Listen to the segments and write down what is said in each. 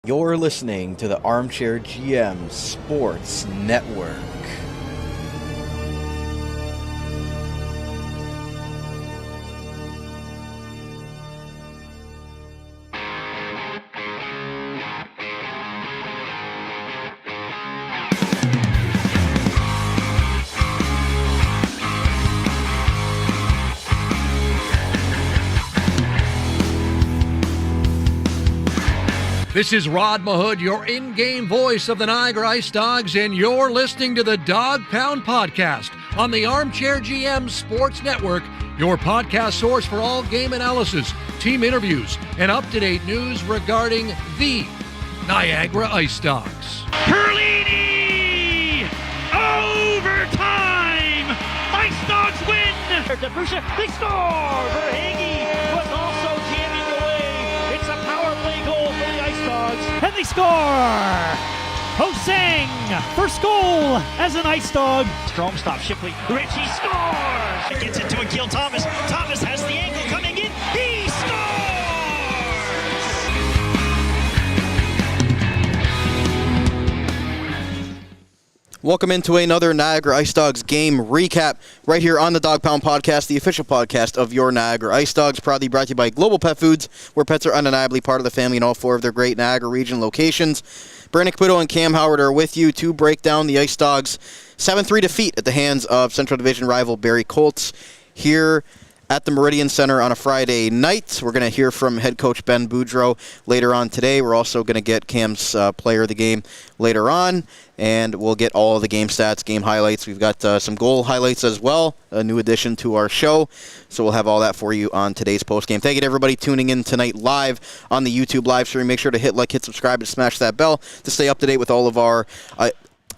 You're listening to the Armchair GM Sports Network. This is Rod Mahood, your in-game voice of the Niagara IceDogs, and you're listening to the Dog Pound Podcast on the Armchair GM Sports Network, your podcast source for all game analysis, team interviews, and up-to-date news regarding the Niagara IceDogs. Perlini! Overtime! IceDogs win! They score! Verhaeghe was also jamming away. It's a power play goal for the IceDogs. And they score! Hosang, first goal as an IceDog. Strom stops Shipley. Ritchie scores! Gets it to Akil Thomas. Thomas has the angle coming in. He scores! Welcome into another Niagara IceDogs game recap right here on the Dog Pound Podcast, the official podcast of your Niagara IceDogs, proudly brought to you by Global Pet Foods, where pets are undeniably part of the family in all four of their great Niagara region locations. Barrie Caputo and Cam Halbert are with you to break down the IceDogs' 7-3 defeat at the hands of Central Division rival Barrie Colts here at the Meridian Centre on a Friday night. We're going to hear from head coach Ben Boudreau later on today. We're also going to get Cam's player of the game later on, and we'll get all of the game stats, game highlights. We've got some goal highlights as well, a new addition to our show. So we'll have all that for you on today's postgame. Thank you to everybody tuning in tonight live on the YouTube live stream. Make sure to hit like, hit subscribe, and smash that bell to stay up to date with all of our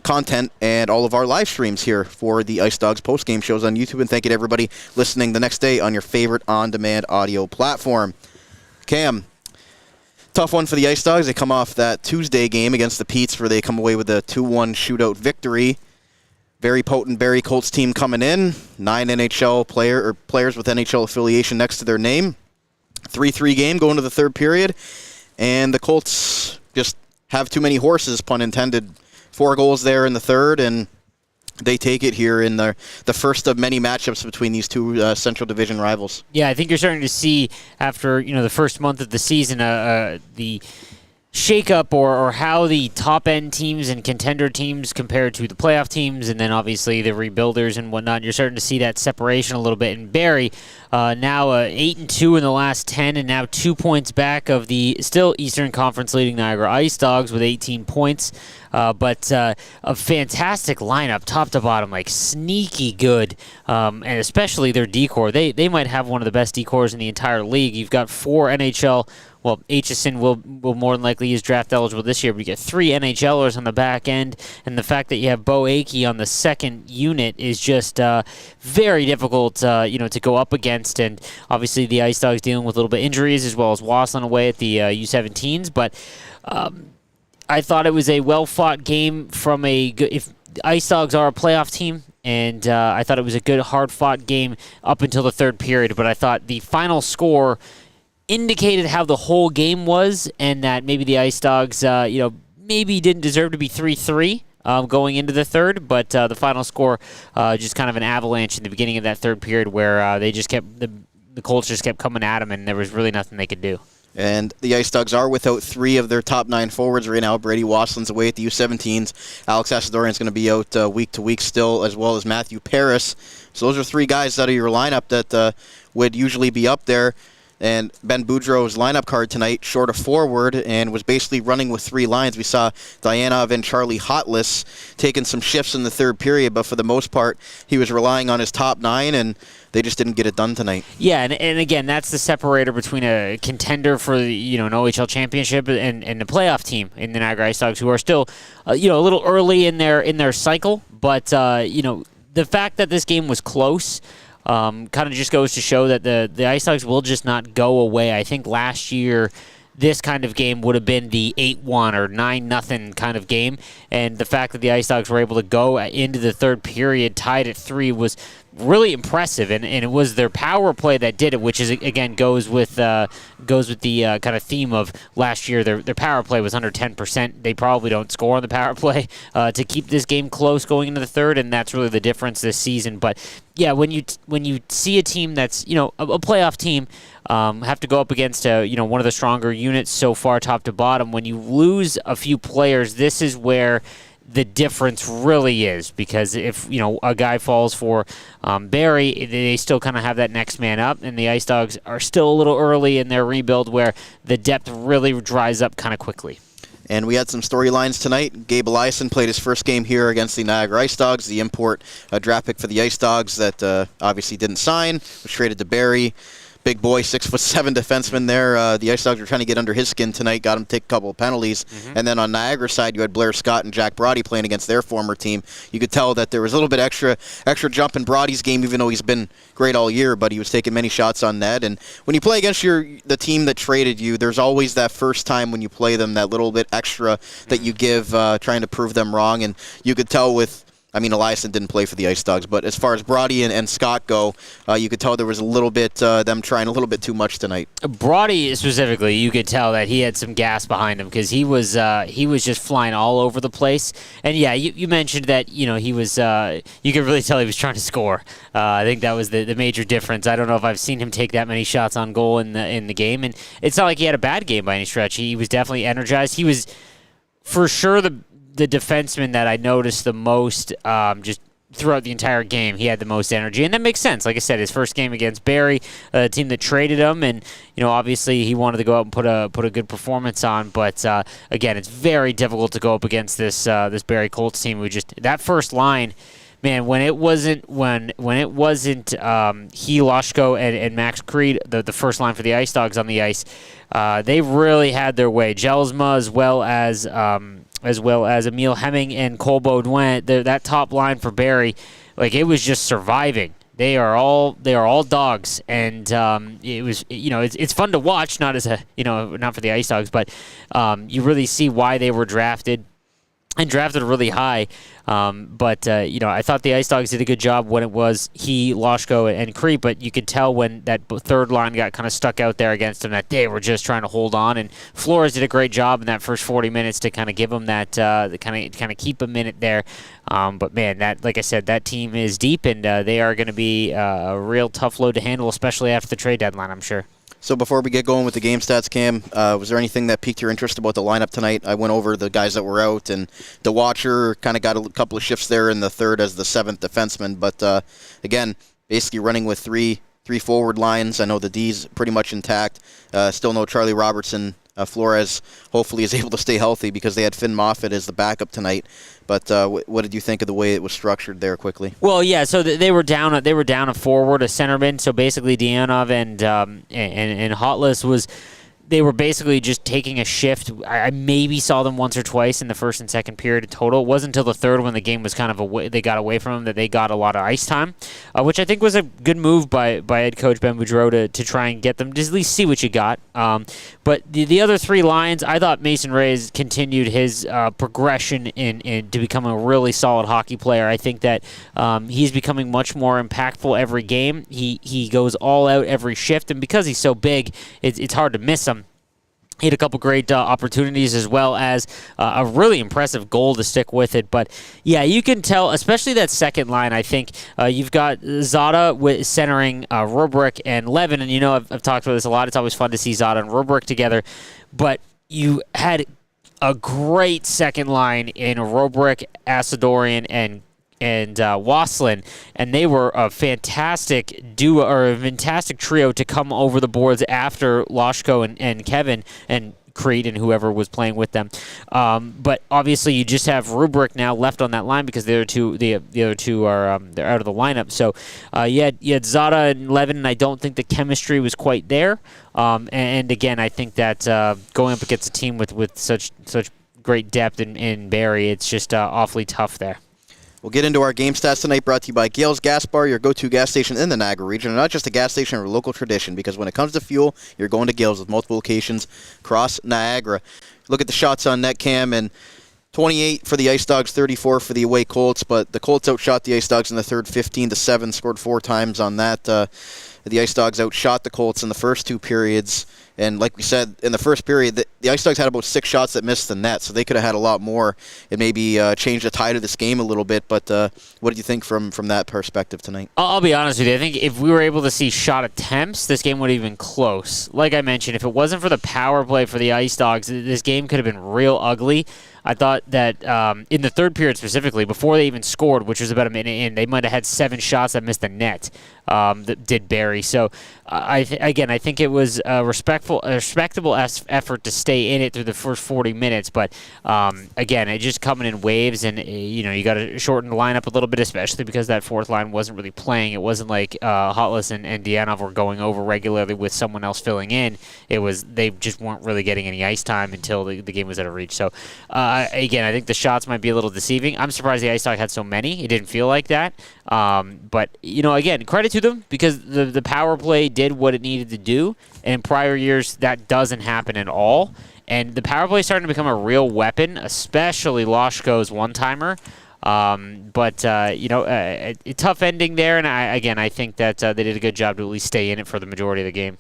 content and all of our live streams here for the IceDogs post-game shows on YouTube. And thank you to everybody listening the next day on your favorite on-demand audio platform. Cam, tough one for the IceDogs. They come off that Tuesday game against the Petes where they come away with a 2-1 shootout victory. Very potent Barrie Colts team coming in. 9 NHL players with NHL affiliation next to their name. 3-3 game going to the third period. And the Colts just have too many horses, pun intended. 4 goals there in the third, and they take it here in the first of many matchups between these two Central Division rivals. Yeah, I think you're starting to see after the first month of the season the shake-up or how the top-end teams and contender teams compare to the playoff teams, and then obviously the rebuilders and whatnot. You're starting to see that separation a little bit. And Barrie now 8-2 in the last 10, and now 2 points back of the still Eastern Conference leading Niagara IceDogs with 18 points. But a fantastic lineup, top to bottom, like sneaky good, and especially their decor. They might have one of the best decors in the entire league. You've got 4 NHL. Well, Aitchison will more than likely use draft eligible this year, but you get 3 NHLers on the back end, and the fact that you have Bo Akey on the second unit is just very difficult, to go up against. And obviously the IceDogs dealing with a little bit of injuries as well as Wasson away at the U17s, but I thought it was a well-fought game from if the IceDogs are a playoff team, and I thought it was a good, hard-fought game up until the third period, but I thought the final score indicated how the whole game was, and that maybe the IceDogs, maybe didn't deserve to be 3-3 going into the third, but the final score just kind of an avalanche in the beginning of that third period where they just kept the Colts just kept coming at them, and there was really nothing they could do. And the IceDogs are without 3 of their top 9 forwards right now. Brady Wassland's away at the U17s. Alex Asadorian's going to be out week to week still, as well as Matthew Paris. So those are 3 guys out of your lineup that would usually be up there. And Ben Boudreau's lineup card tonight, short of forward, and was basically running with 3 lines. We saw Dianov and Charlie Hotless taking some shifts in the third period, but for the most part, he was relying on his top 9, and they just didn't get it done tonight. Yeah, and again, that's the separator between a contender for an OHL championship and a playoff team in the Niagara IceDogs, who are still a little early in their cycle. But the fact that this game was close kind of just goes to show that the IceDogs will just not go away. I think last year this kind of game would have been the 8-1 or 9-0 kind of game, and the fact that the IceDogs were able to go into the third period tied at 3 was really impressive, and it was their power play that did it, which is again goes with the kind of theme of last year. Their power play was under 10%. They probably don't score on the power play to keep this game close going into the third, and that's really the difference this season. But yeah, when you see a team that's a playoff team have to go up against one of the stronger units so far, top to bottom, when you lose a few players, this is where the difference really is, because if a guy falls for Barrie, they still kind of have that next man up, and the IceDogs are still a little early in their rebuild where the depth really dries up kind of quickly. And we had some storylines tonight. Gabe Eliason played his first game here against the Niagara IceDogs, the import draft pick for the IceDogs that obviously didn't sign, was traded to Barrie. Big boy, 6'7" defenseman there. The IceDogs were trying to get under his skin tonight, got him to take a couple of penalties. And then on Niagara's side, you had Blair Scott and Jack Brody playing against their former team. You could tell that there was a little bit extra jump in Brody's game, even though he's been great all year, but he was taking many shots on net. And when you play against the team that traded you, there's always that first time when you play them, that little bit extra that you give trying to prove them wrong. And you could tell Eliason didn't play for the IceDogs, but as far as Brody and Scott go, you could tell there was a little bit, them trying a little bit too much tonight. Brody specifically, you could tell that he had some gas behind him, because he was just flying all over the place. And yeah, you mentioned that, he was, you could really tell he was trying to score. I think that was the major difference. I don't know if I've seen him take that many shots on goal in the game, and it's not like he had a bad game by any stretch. He was definitely energized. He was for sure the defenseman that I noticed the most just throughout the entire game. He had the most energy, and that makes sense. Like I said, his first game against Barrie, a team that traded him, and obviously he wanted to go out and put a good performance on. But again, it's very difficult to go up against this Barrie Colts team. That first line, man, when it wasn't he, Loshko, and Max Creed, the first line for the IceDogs on the ice, they really had their way. Jelsma, as well as Emile Hemming and Cole Baudouin, that top line for Barrie, it was just surviving. They are all dogs, and it was it's fun to watch, not for the IceDogs, but you really see why they were drafted. And drafted really high, but I thought the IceDogs did a good job when it was he, Loshko, and Creep. But you could tell when that third line got kind of stuck out there against them that they were just trying to hold on. And Flores did a great job in that first 40 minutes to kind of give them that, kind of keep them in it there. But man, like I said, that team is deep, and they are going to be a real tough load to handle, especially after the trade deadline, I'm sure. So before we get going with the game stats, Cam, was there anything that piqued your interest about the lineup tonight? I went over the guys that were out, and the Watcher kind of got a couple of shifts there in the third as the seventh defenseman. But again, basically running with three forward lines. I know the D's pretty much intact. Still no Charlie Robertson. Flores hopefully is able to stay healthy because they had Finn Moffat as the backup tonight. But what did you think of the way it was structured there quickly? Well, yeah, so they were down a forward, a centerman. So basically Deanov and Hotless was. They were basically just taking a shift. I maybe saw them once or twice in the first and second period in total. It wasn't until the third, when the game was kind of they got away from them, that they got a lot of ice time, which I think was a good move by head coach Ben Boudreau to try and get them to at least see what you got. But the other three lines, I thought Mason Reyes continued his progression in to become a really solid hockey player. I think that he's becoming much more impactful every game. He goes all out every shift, and because he's so big, it's hard to miss him. He had a couple great opportunities, as well as a really impressive goal to stick with it. But, yeah, you can tell, especially that second line, I think you've got Zada centering Rubrick and Levin. And, I've talked about this a lot. It's always fun to see Zada and Rubrick together. But you had a great second line in Rubrick, Asadorian, and Waslin, and they were a fantastic duo, or a fantastic trio to come over the boards after Loshko and Kevin and Creed and whoever was playing with them. But obviously you just have Rubrick now left on that line because the other two are they're out of the lineup. So you had Zada and Levin, and I don't think the chemistry was quite there. And again, I think that going up against a team with such great depth in Barrie, it's just awfully tough there. We'll get into our game stats tonight, brought to you by Gales Gas Bar, your go-to gas station in the Niagara region, and not just a gas station or a local tradition, because when it comes to fuel, you're going to Gales with multiple locations across Niagara. Look at the shots on net, Cam, and 28 for the IceDogs, 34 for the away Colts, but the Colts outshot the IceDogs in the third 15-7, scored 4 times on that. The IceDogs outshot the Colts in the first 2 periods, and like we said, in the first period, the IceDogs had about 6 shots that missed the net, so they could have had a lot more. It maybe changed the tide of this game a little bit, but what did you think from that perspective tonight? I'll be honest with you. I think if we were able to see shot attempts, this game would have been close. Like I mentioned, if it wasn't for the power play for the IceDogs, this game could have been real ugly. I thought that in the third period specifically, before they even scored, which was about a minute in, they might have had 7 shots that missed the net that did Barrie. So, I think it was a respectable effort to stay in it through the first 40 minutes. But, again, it just coming in waves, and, you got to shorten the lineup a little bit, especially because that fourth line wasn't really playing. It wasn't like Hotless and Dianov were going over regularly with someone else filling in. It was they just weren't really getting any ice time until the game was out of reach. So, again, I think the shots might be a little deceiving. I'm surprised the IceDogs had so many. It didn't feel like that. But, again, credit to them because the power play did what it needed to do. And in prior years, that doesn't happen at all. And the power play is starting to become a real weapon, especially Loshko's one-timer. A tough ending there. And, I think that they did a good job to at least stay in it for the majority of the game.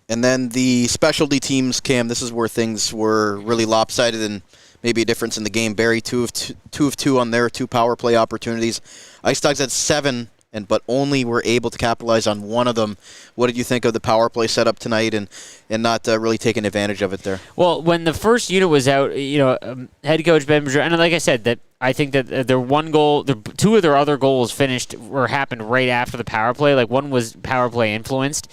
And then the specialty teams, Cam, this is where things were really lopsided and maybe a difference in the game. Barrie, 2 of 2 on their 2 power play opportunities. IceDogs had 7, but only were able to capitalize on 1 of them. What did you think of the power play setup tonight and not really taking advantage of it there? Well, when the first unit was out, head coach Ben Boudreau, and like I said, that I think that their 2 of their other goals happened right after the power play. Like one was power play influenced.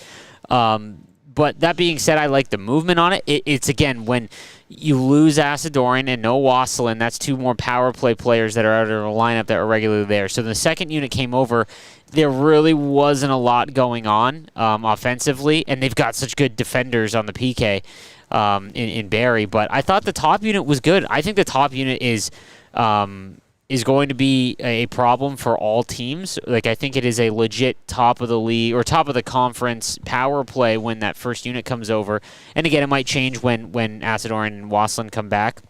But that being said, I like the movement on it. It's again, when you lose Asadorian and no Wasselin, that's 2 more power play players that are out of the lineup that are regularly there. So the second unit came over, there really wasn't a lot going on offensively, and they've got such good defenders on the PK in Barrie. But I thought the top unit was good. I think the top unit is going to be a problem for all teams. Like, I think it is a legit top of the league or top of the conference power play when that first unit comes over. And again, it might change when Asadorian and Wasselin come back.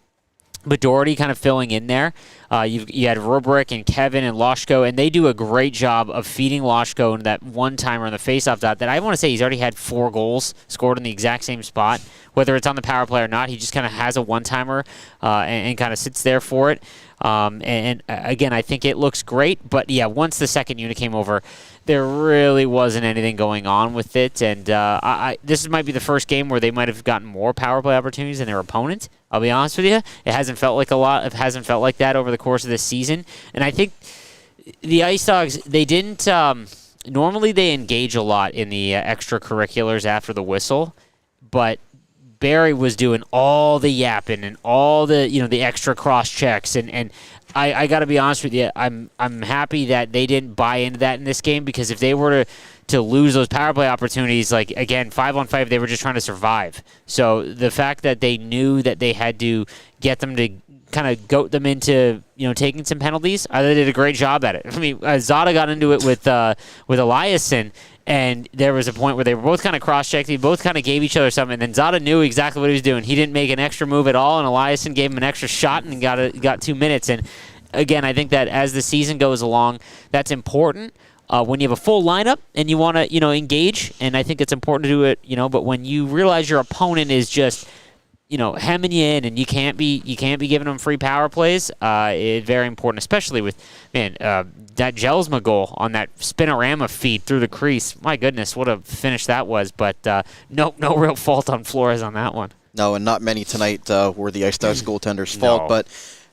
But Doherty kind of filling in there. You had Rubrick and Kevin and Loshko, and they do a great job of feeding Loshko into that one-timer on the face-off dot that I want to say he's already had 4 goals scored in the exact same spot. Whether it's on the power play or not, he just kind of has a one-timer and kind of sits there for it. And again, I think it looks great. But, yeah, once the second unit came over, there really wasn't anything going on with it. And this might be the first game where they might have gotten more power play opportunities than their opponent. I'll be honest with you. It hasn't felt like a lot. It hasn't felt like that over the course of this season. And I think the IceDogs, they didn't normally they engage a lot in the extracurriculars after the whistle, but Barrie was doing all the yapping and all the the extra cross checks and I got to be honest with you, I'm happy that they didn't buy into that in this game, because if they were to lose those power play opportunities, like again 5-on-5, they were just trying to survive. So the fact that they knew that they had to get them to kind of goat them into taking some penalties, they did a great job at it. I mean, Zada got into it with Eliasson. And there was a point where they were both kind of cross-checked. They both kind of gave each other something. And then Zada knew exactly what he was doing. He didn't make an extra move at all, and Eliasson gave him an extra shot and got 2 minutes. And, again, I think that as the season goes along, that's important. When you have a full lineup and you want to, engage, and I think it's important to do it, but when you realize your opponent is just hemming you in, and you can't be giving them free power plays. It's very important, especially with that Jelsma goal on that spinorama feed through the crease. My goodness, what a finish that was! But no real fault on Flores on that one. No, and not many tonight were the IceDogs goaltender's fault. No. But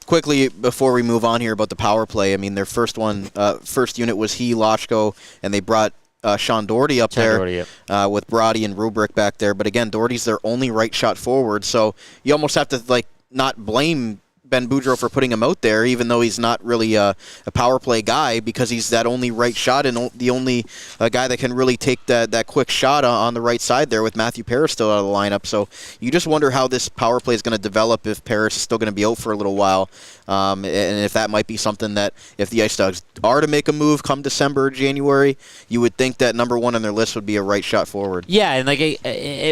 quickly before we move on here about the power play, I mean their first unit was Loshko, and they brought Sean Doherty up there with Brody and Rubrick back there. But again, Doherty's their only right shot forward, so you almost have to not blame Ben Boudreau for putting him out there, even though he's not really a power play guy, because he's that only right shot and the only guy that can really take that quick shot on the right side there, with Matthew Paris still out of the lineup. So you just wonder how this power play is going to develop if Paris is still going to be out for a little while, and if that might be something that if the IceDogs are to make a move come December or January, you would think that number 1 on their list would be a right shot forward. Yeah, and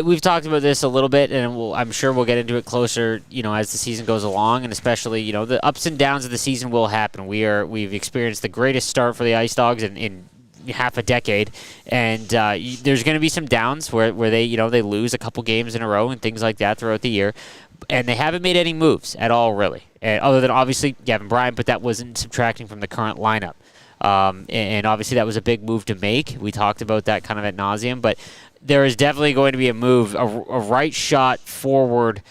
we've talked about this a little bit, and I'm sure we'll get into it closer, as the season goes along, and especially especially, you know, the ups and downs of the season will happen. We've experienced the greatest start for the IceDogs in half a decade, and there's going to be some downs where they, you know, they lose a couple games in a row and things like that throughout the year, and they haven't made any moves at all, really, other than obviously Gavin Bryant, but that wasn't subtracting from the current lineup. And obviously that was a big move to make. We talked about that kind of ad nauseum, but there is definitely going to be a move. A right shot forward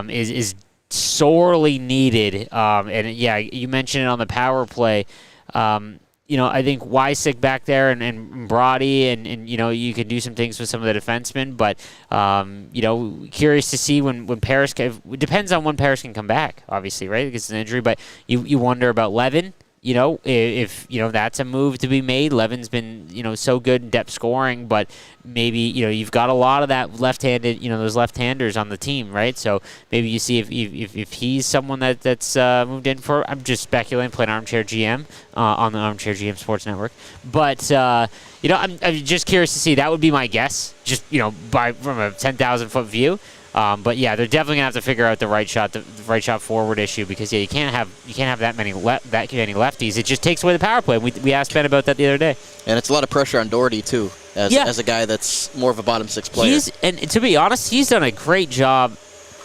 is sorely needed. And yeah, you mentioned it on the power play. You know, I think Wysick back there and Brody and you know, you can do some things with some of the defensemen, but you know, curious to see when Paris it depends on when Paris can come back, obviously, right? Because it's an injury, but you wonder about Levin. You know, if you know that's a move to be made. Levin's been, you know, so good in depth scoring, but maybe, you know, you've got a lot of that left-handed, you know, those left-handers on the team, right? So maybe you see if he's someone that's moved in for. I'm just speculating, playing Armchair GM on the Armchair GM Sports Network, but you know, I'm just curious to see. That would be my guess, just, you know, from a 10,000-foot view. But yeah, they're definitely gonna have to figure out the right shot forward issue, because yeah, you can't have that many lefties. It just takes away the power play. We asked Ben about that the other day. And it's a lot of pressure on Doherty too, as a guy that's more of a bottom six player. And to be honest, he's done a great job.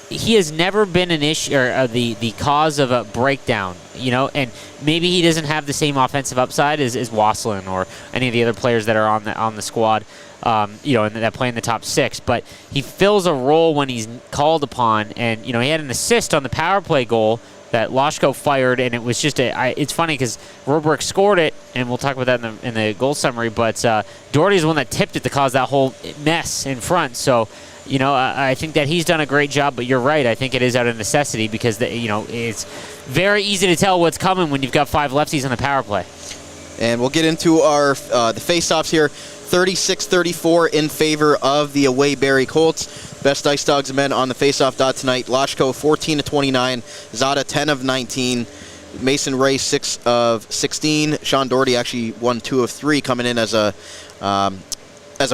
He has never been an issue or the cause of a breakdown, you know, and maybe he doesn't have the same offensive upside as Wasselin or any of the other players that are on the squad. You know, and that play in the top six, but he fills a role when he's called upon. And you know, he had an assist on the power play goal that Loshko fired, and it was just it's funny because Robrick scored it, and we'll talk about that in the goal summary. But Doherty is the one that tipped it to cause that whole mess in front. So, you know, I think that he's done a great job. But you're right, I think it is out of necessity, because you know, it's very easy to tell what's coming when you've got 5 lefties on the power play. And we'll get into our the face-offs here. 36-34 in favor of the away Barrie Colts. Best IceDogs men on the face-off dot tonight. Loshko 14-29, Zada 10 of 19, Mason Ray 6 of 16. Sean Doherty actually won 2 of 3, coming in as a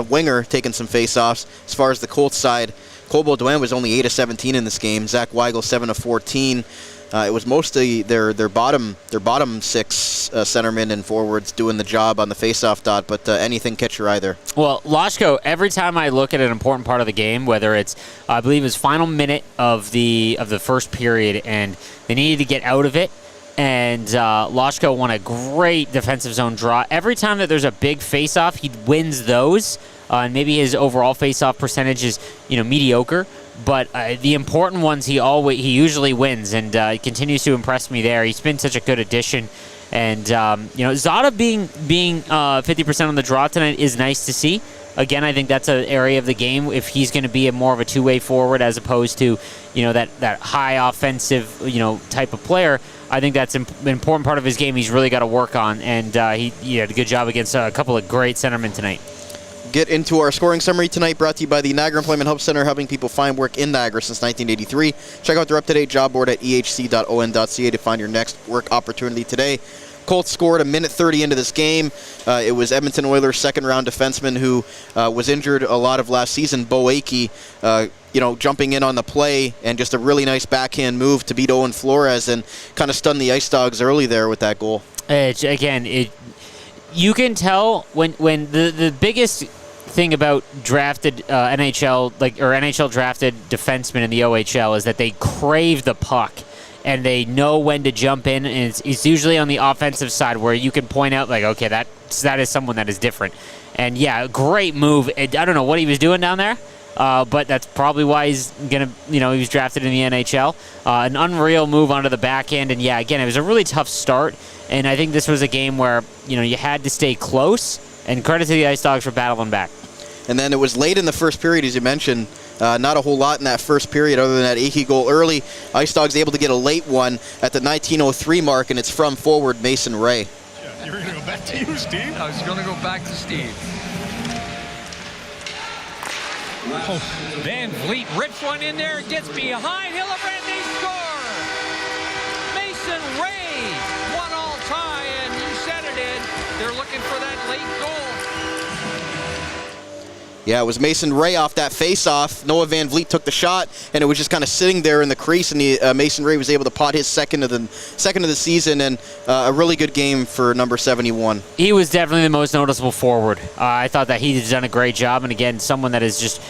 winger, taking some face-offs. As far as the Colts side, Cole Baudouin was only 8 of 17 in this game. Zach Weigel 7 of 14. It was mostly their bottom 6 centermen and forwards doing the job on the face-off dot, but anything catch your eye there? Well, Loshko, every time I look at an important part of the game, whether it's, I believe it was final minute of the first period, and they needed to get out of it, and Loshko won a great defensive zone draw. Every time that there's a big face-off, he wins those, and maybe his overall face-off percentage is, you know, mediocre. But the important ones he usually wins, and he continues to impress me there. He's been such a good addition, and you know, Zada being 50% on the draw tonight is nice to see. Again, I think that's an area of the game if he's going to be more of a two-way forward as opposed to, you know, that high offensive, you know, type of player. I think that's an important part of his game he's really got to work on, and he had a good job against a couple of great centermen tonight. Get into our scoring summary tonight, brought to you by the Niagara Employment Hub Center, helping people find work in Niagara since 1983. Check out their up-to-date job board at ehc.on.ca to find your next work opportunity today. Colts scored a minute 30 into this game. It was Edmonton Oilers' second-round defenseman who was injured a lot of last season, Bo Akey, you know, jumping in on the play, and just a really nice backhand move to beat Owen Flores and kind of stun the IceDogs early there with that goal. You can tell when the biggest thing about drafted NHL drafted defensemen in the OHL is that they crave the puck and they know when to jump in, and it's usually on the offensive side where you can point out, like, okay, that is someone that is different. And yeah, great move. I don't know what he was doing down there, but that's probably why he's gonna, you know, he was drafted in the NHL. An unreal move onto the backhand, and yeah, again, it was a really tough start, and I think this was a game where, you know, you had to stay close, and credit to the IceDogs for battling back. And then it was late in the first period, as you mentioned. Not a whole lot in that first period other than that Akey goal early. IceDogs able to get a late one at the 19:03 mark, and it's from forward Mason Ray. Yeah, you were going to go back to you, Steve? I was going to go back to Steve. Oh. Van Vliet rips one in there, gets behind Hillebrand, they score! Mason Ray, 1-all tie, and you said it, Ed. They're looking for that late goal. Yeah, it was Mason Ray off that face-off. Noah Van Vliet took the shot, and it was just kind of sitting there in the crease, and Mason Ray was able to pot his second of the season, and a really good game for number 71. He was definitely the most noticeable forward. I thought that he has done a great job, and again, someone that has just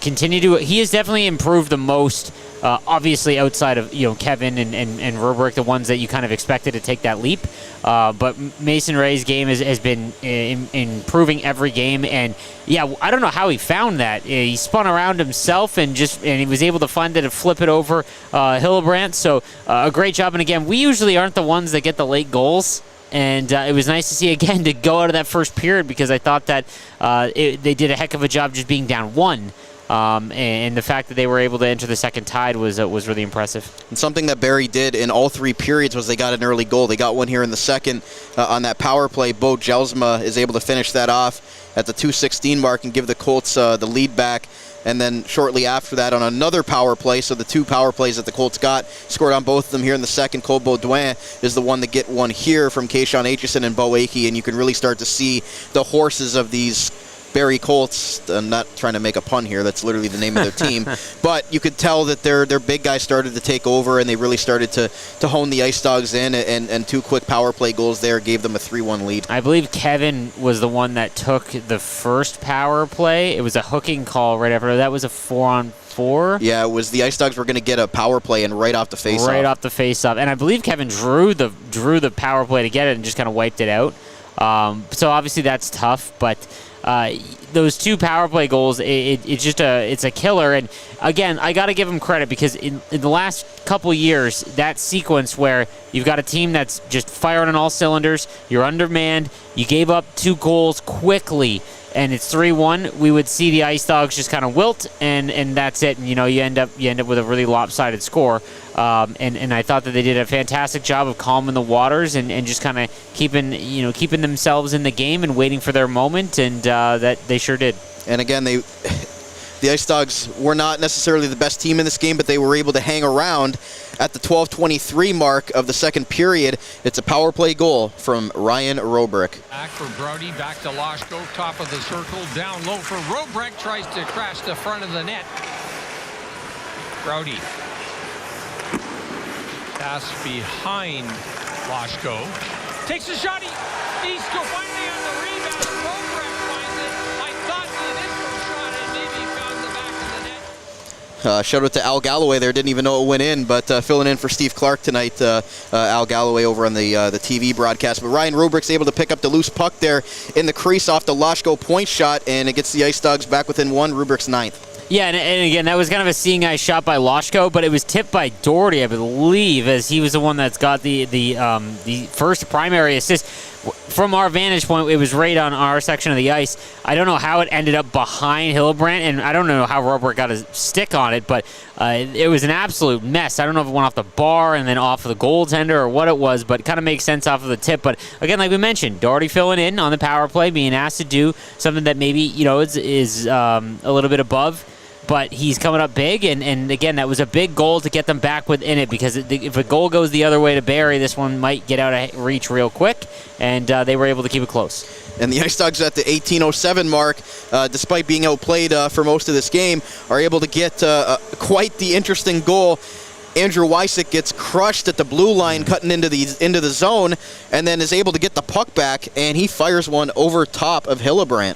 continued to. He has definitely improved the most. Obviously, outside of Kevin and Rubrick, the ones that you kind of expected to take that leap, but Mason Ray's game has been improving every game, and yeah, I don't know how he found that. He spun around himself and he was able to find it to flip it over Hillebrand. So a great job, and again, we usually aren't the ones that get the late goals. And it was nice to see, again, to go out of that first period, because I thought that they did a heck of a job just being down 1. And the fact that they were able to enter the second tied was really impressive. And something that Barrie did in all 3 periods was they got an early goal. They got one here in the second on that power play. Bo Jelsma is able to finish that off at the 2:16 mark and give the Colts the lead back. And then shortly after that on another power play, so the 2 power plays that the Colts got, scored on both of them here in the second. Cole Baudouin is the one to get one here from Kayshawn Aitchison and Bo Akey, and you can really start to see the horses of these Barrie Colts. I'm not trying to make a pun here. That's literally the name of their team. But you could tell that their big guys started to take over, and they really started to hone the IceDogs in, and 2 quick power play goals there gave them a 3-1 lead. I believe Kevin was the one that took the first power play. It was a hooking call right after. That was a 4-on-4. Yeah, it was the IceDogs were going to get a power play and right off the face-off. Right off the face-off. And I believe Kevin drew the power play to get it and just kind of wiped it out. So obviously that's tough, but those 2 power play goals, it's a killer. And again, I got to give them credit, because in the last couple years, that sequence where you've got a team that's just firing on all cylinders, you're undermanned, you gave up 2 goals quickly, and it's 3-1, we would see the IceDogs just kind of wilt, and that's it. And you end up with a really lopsided score. And I thought that they did a fantastic job of calming the waters and just kind of keeping themselves in the game and waiting for their moment, and that they sure did. And again, the IceDogs were not necessarily the best team in this game, but they were able to hang around at the 12:23 mark of the second period. It's a power play goal from Ryan Robrick. Back for Brody, back to Loshko, top of the circle, down low for Robrick, tries to crash the front of the net. Brody. Pass behind Loshko. Takes a shot. He's finally on the rebound. Robrick finds it. I thought the initial shot had maybe found the back of the net. Shout out to Al Galloway there. Didn't even know it went in, but filling in for Steve Clark tonight. Al Galloway over on the TV broadcast. But Ryan Rubrick's able to pick up the loose puck there in the crease off the Loshko point shot, and it gets the IceDogs back within 1. Rubrick's 9th. Yeah, and again, that was kind of a seeing eye shot by Loshko, but it was tipped by Doherty, I believe, as he was the one that's got the first primary assist. From our vantage point, it was right on our section of the ice. I don't know how it ended up behind Hillebrand, and I don't know how Robert got his stick on it, but it was an absolute mess. I don't know if it went off the bar and then off of the goaltender or what it was, but it kind of makes sense off of the tip. But again, like we mentioned, Doherty filling in on the power play, being asked to do something that maybe is a little bit above. But he's coming up big, and again, that was a big goal to get them back within it, because if a goal goes the other way to Barrie, this one might get out of reach real quick, and they were able to keep it close. And the IceDogs at the 18:07 mark, despite being outplayed for most of this game, are able to get quite the interesting goal. Andrew Wysick gets crushed at the blue line, cutting into the zone, and then is able to get the puck back, and he fires one over top of Hillebrand.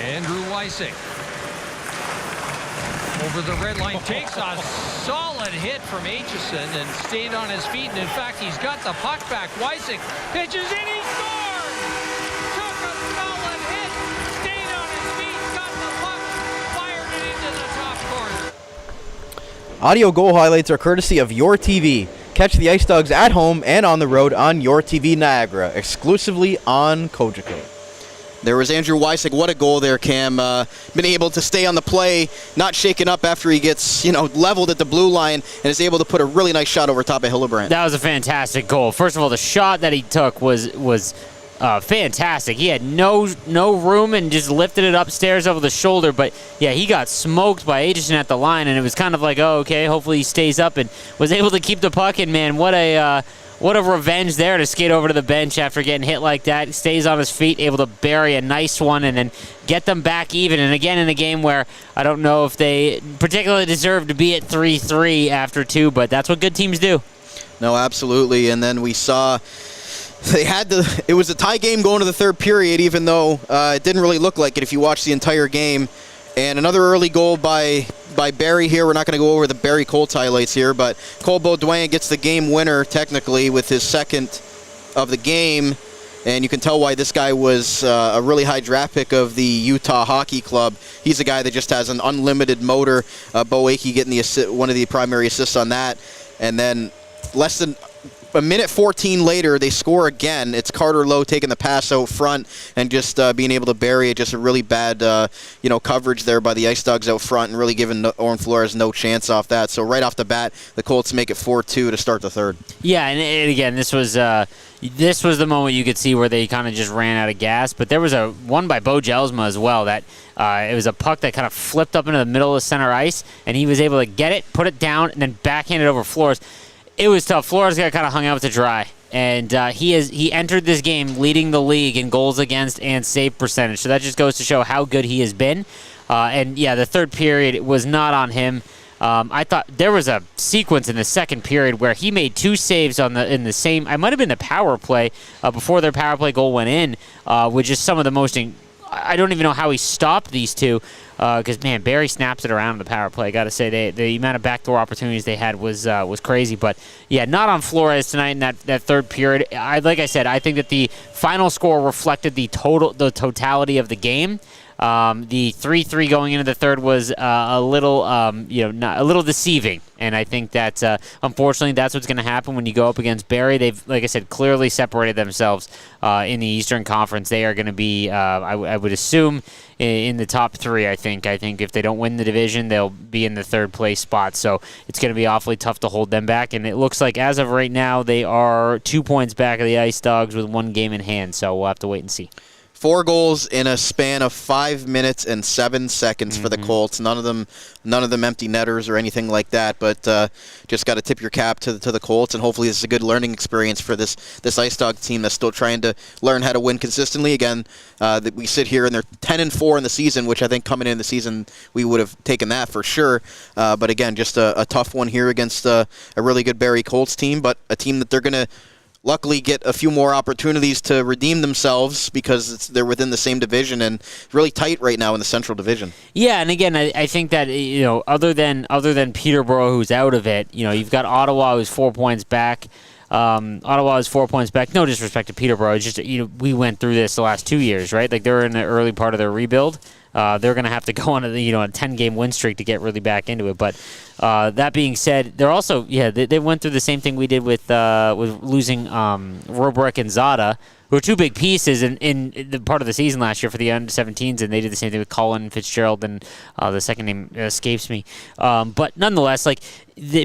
Andrew Wysick over the red line, takes a solid hit from Aitchison and stayed on his feet, and in fact he's got the puck back. Wysick pitches in, he scored! Took a solid hit, stayed on his feet, got the puck, fired it into the top corner. Audio goal highlights are courtesy of YourTV. Catch the IceDogs at home and on the road on YourTV Niagara, exclusively on Cogeco. There was Andrew Wysick. What a goal there, Cam. Been able to stay on the play, not shaken up after he gets leveled at the blue line, and is able to put a really nice shot over top of Hillebrand. That was a fantastic goal. First of all, the shot that he took was fantastic. He had no room and just lifted it upstairs over the shoulder. But yeah, he got smoked by Aitchison at the line, and it was kind of like, oh, okay, hopefully he stays up, and was able to keep the puck. And man, what what a revenge there to skate over to the bench after getting hit like that. Stays on his feet, able to bury a nice one and then get them back even. And again, in a game where I don't know if they particularly deserve to be at 3-3 after 2, but that's what good teams do. No, absolutely. And then we saw it was a tie game going to the third period, even though it didn't really look like it if you watch the entire game. And another early goal by Barrie here. We're not going to go over the Barrie Colts highlights here, but Cole Baudouin gets the game winner technically with his second of the game. And you can tell why this guy was a really high draft pick of the Utah Hockey Club. He's a guy that just has an unlimited motor. Bo Akey getting one of the primary assists on that. And then less than a minute 14 later, they score again. It's Carter Lowe taking the pass out front and just being able to bury it. Just a really bad, coverage there by the IceDogs out front and really giving Oren Flores no chance off that. So right off the bat, the Colts make it 4-2 to start the third. Yeah, and again, this was the moment you could see where they kind of just ran out of gas. But there was a one by Bo Jelsma as well that it was a puck that kind of flipped up into the middle of center ice, and he was able to get it, put it down, and then backhand it over Flores. It was tough. Flores got kind of hung out to dry, and he entered this game leading the league in goals against and save percentage. So that just goes to show how good he has been. And yeah, the third period was not on him. I thought there was a sequence in the second period where he made 2 saves in the same. I might have been the power play before their power play goal went in, which is some of the most. I don't even know how he stopped these two. Because, man, Barrie snaps it around in the power play. I got to say, the amount of backdoor opportunities they had was crazy. But, yeah, not on Flores tonight in that third period. Like I said, I think that the final score reflected the totality of the game. The 3-3 going into the third was a little deceiving, and I think that unfortunately that's what's going to happen when you go up against Barrie. They've, like I said, clearly separated themselves in the Eastern Conference. They are going to be, I would assume, in the top 3. I think if they don't win the division, they'll be in the third place spot. So it's going to be awfully tough to hold them back. And it looks like as of right now, they are 2 points back of the IceDogs with 1 game in hand. So we'll have to wait and see. 4 goals in a span of 5 minutes and 7 seconds for the Colts. None of them empty netters or anything like that. But just got to tip your cap to the Colts, and hopefully this is a good learning experience for this IceDog team that's still trying to learn how to win consistently. Again, that we sit here and they're 10-4 in the season, which I think coming in the season we would have taken that for sure. But again, just a tough one here against a really good Barrie Colts team, but a team that they're going to luckily get a few more opportunities to redeem themselves because they're within the same division and really tight right now in the Central Division. Yeah, and again, I think that other than Peterborough, who's out of it, you've got Ottawa, who's 4 points back. Ottawa is 4 points back. No disrespect to Peterborough, it's just we went through this the last 2 years, right? Like they're in the early part of their rebuild. They're going to have to go on a 10-game win streak to get really back into it. But that being said, they're also they went through the same thing we did with losing Robrek and Zada, who were 2 big pieces in the part of the season last year for the under-17s, and they did the same thing with Colin Fitzgerald, and the second name escapes me. But nonetheless,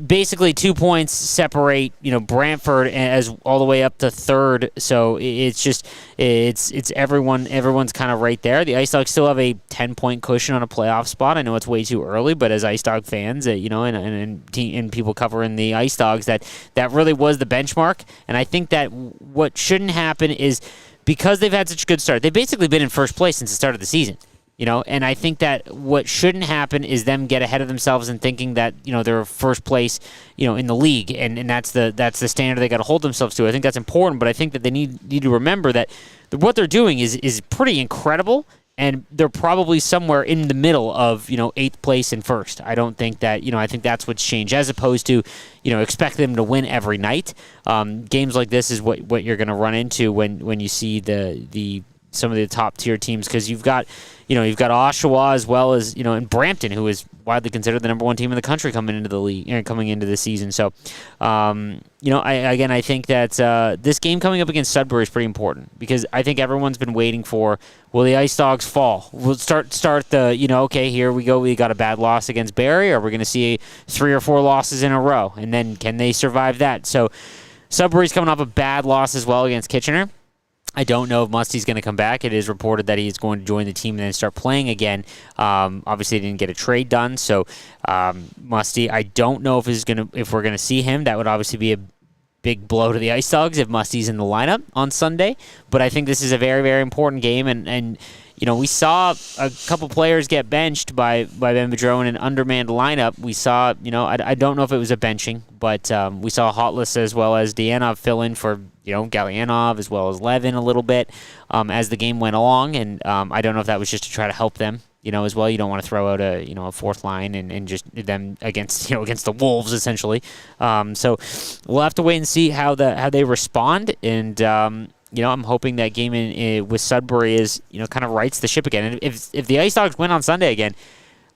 basically 2 points separate Brantford as all the way up to third. So it's just it's everyone's kind of right there. The IceDogs still have a 10-point cushion on a playoff spot. I know it's way too early, but as IceDog fans, and people covering the IceDogs, that really was the benchmark. And I think that what shouldn't happen is, because they've had such a good start, they've basically been in first place since the start of the season. And I think that what shouldn't happen is them get ahead of themselves and thinking that they're first place in the league, and that's the standard they got to hold themselves to. I think that's important, but I think that they need to remember that what they're doing is pretty incredible, and they're probably somewhere in the middle of 8th place and first. I don't think that I think that's what's changed, as opposed to expect them to win every night. Games like this is what you're going to run into when you see the some of the top tier teams, because you've got Oshawa as well as and Brampton, who is widely considered the number 1 team in the country coming into the league and coming into the season. So I think that this game coming up against Sudbury is pretty important, because I think everyone's been waiting for, will the IceDogs fall? We'll start the okay, here we go, we got a bad loss against Barrie, or we're going to see 3 or 4 losses in a row, and then can they survive that? So Sudbury's coming off a bad loss as well against Kitchener. I don't know if Musty's going to come back. It is reported that he's going to join the team and then start playing again. Obviously, he didn't get a trade done, so Musty, I don't know if we're going to see him. That would obviously be a big blow to the IceDogs if Musty's in the lineup on Sunday. But I think this is a very, very important game, and we saw a couple players get benched by Ben Boudreau in an undermanned lineup. We saw, I don't know if it was a benching, but we saw Hotless as well as Deanov fill in for, Galyanov as well as Levin a little bit as the game went along, and I don't know if that was just to try to help them, as well. You don't want to throw out a fourth line and just them against the Wolves essentially. So we'll have to wait and see how they respond, and I'm hoping that game with Sudbury is kind of rights the ship again. And if the IceDogs win on Sunday again,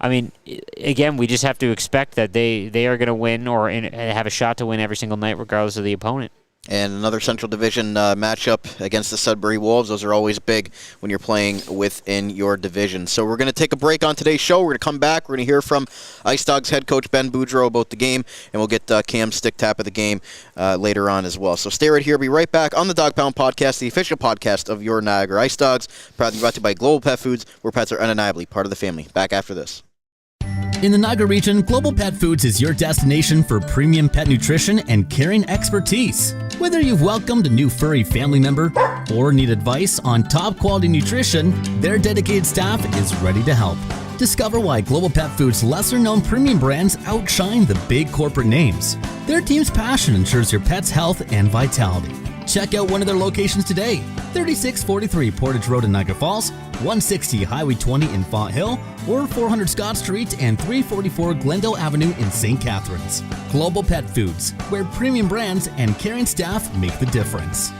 I mean, again, we just have to expect that they are going to win or have a shot to win every single night regardless of the opponent. And another Central Division matchup against the Sudbury Wolves. Those are always big when you're playing within your division. So we're going to take a break on today's show. We're going to come back. We're going to hear from IceDogs head coach Ben Boudreau about the game, and we'll get Cam's stick tap of the game later on as well. So stay right here. Be right back on the Dog Pound Podcast, the official podcast of your Niagara IceDogs, proudly brought to you by Global Pet Foods, where pets are undeniably part of the family. Back after this. In the Niagara region, Global Pet Foods is your destination for premium pet nutrition and caring expertise. Whether you've welcomed a new furry family member or need advice on top quality nutrition, their dedicated staff is ready to help. Discover why Global Pet Foods' lesser-known premium brands outshine the big corporate names. Their team's passion ensures your pet's health and vitality. Check out one of their locations today: 3643 Portage Road in Niagara Falls, 160 Highway 20 in Font Hill, or 400 Scott Street and 344 Glendale Avenue in St. Catharines. Global Pet Foods, where premium brands and caring staff make the difference.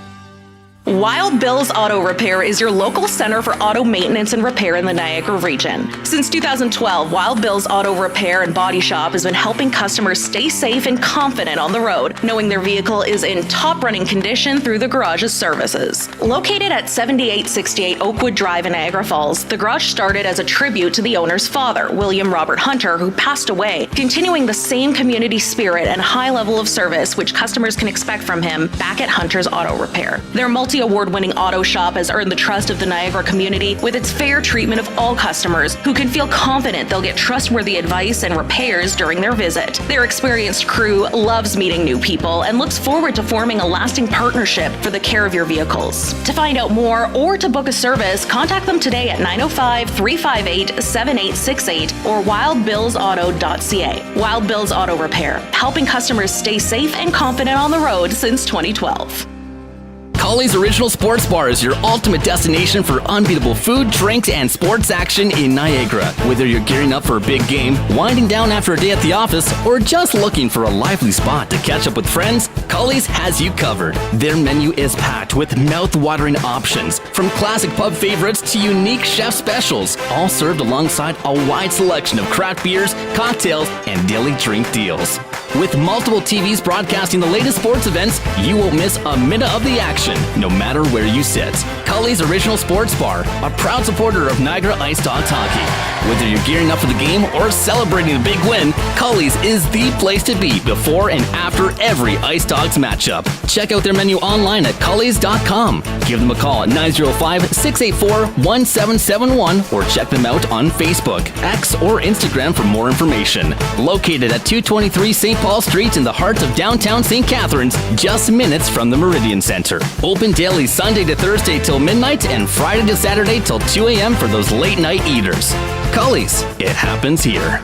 Wild Bill's Auto Repair is your local center for auto maintenance and repair in the Niagara region. Since 2012, Wild Bill's Auto Repair and Body Shop has been helping customers stay safe and confident on the road, knowing their vehicle is in top running condition through the garage's services. Located at 7868 Oakwood Drive in Niagara Falls, the garage started as a tribute to the owner's father, William Robert Hunter, who passed away, continuing the same community spirit and high level of service which customers can expect from him back at Hunter's Auto Repair. Their multi-award-winning auto shop has earned the trust of the Niagara community with its fair treatment of all customers who can feel confident they'll get trustworthy advice and repairs during their visit. Their experienced crew loves meeting new people and looks forward to forming a lasting partnership for the care of your vehicles. To find out more or to book a service, contact them today at 905-358-7868 or wildbillsauto.ca. Wild Bill's Auto Repair, helping customers stay safe and confident on the road since 2012. Colley's Original Sports Bar is your ultimate destination for unbeatable food, drinks, and sports action in Niagara. Whether you're gearing up for a big game, winding down after a day at the office, or just looking for a lively spot to catch up with friends, Colley's has you covered. Their menu is packed with mouth-watering options, from classic pub favorites to unique chef specials, all served alongside a wide selection of craft beers, cocktails, and daily drink deals. With multiple TVs broadcasting the latest sports events, you won't miss a minute of the action, no matter where you sit. Colley's Original Sports Bar, a proud supporter of Niagara IceDogs hockey. Whether you're gearing up for the game or celebrating a big win, Colley's is the place to be before and after every IceDogs matchup. Check out their menu online at colleys.com. Give them a call at 905-684-1771 or check them out on Facebook, X, or Instagram for more information. Located at 223 St. Paul Street in the heart of downtown St. Catharines, just minutes from the Meridian Centre. Open daily Sunday to Thursday till midnight and Friday to Saturday till 2 a.m. for those late night eaters. Cully's, it happens here.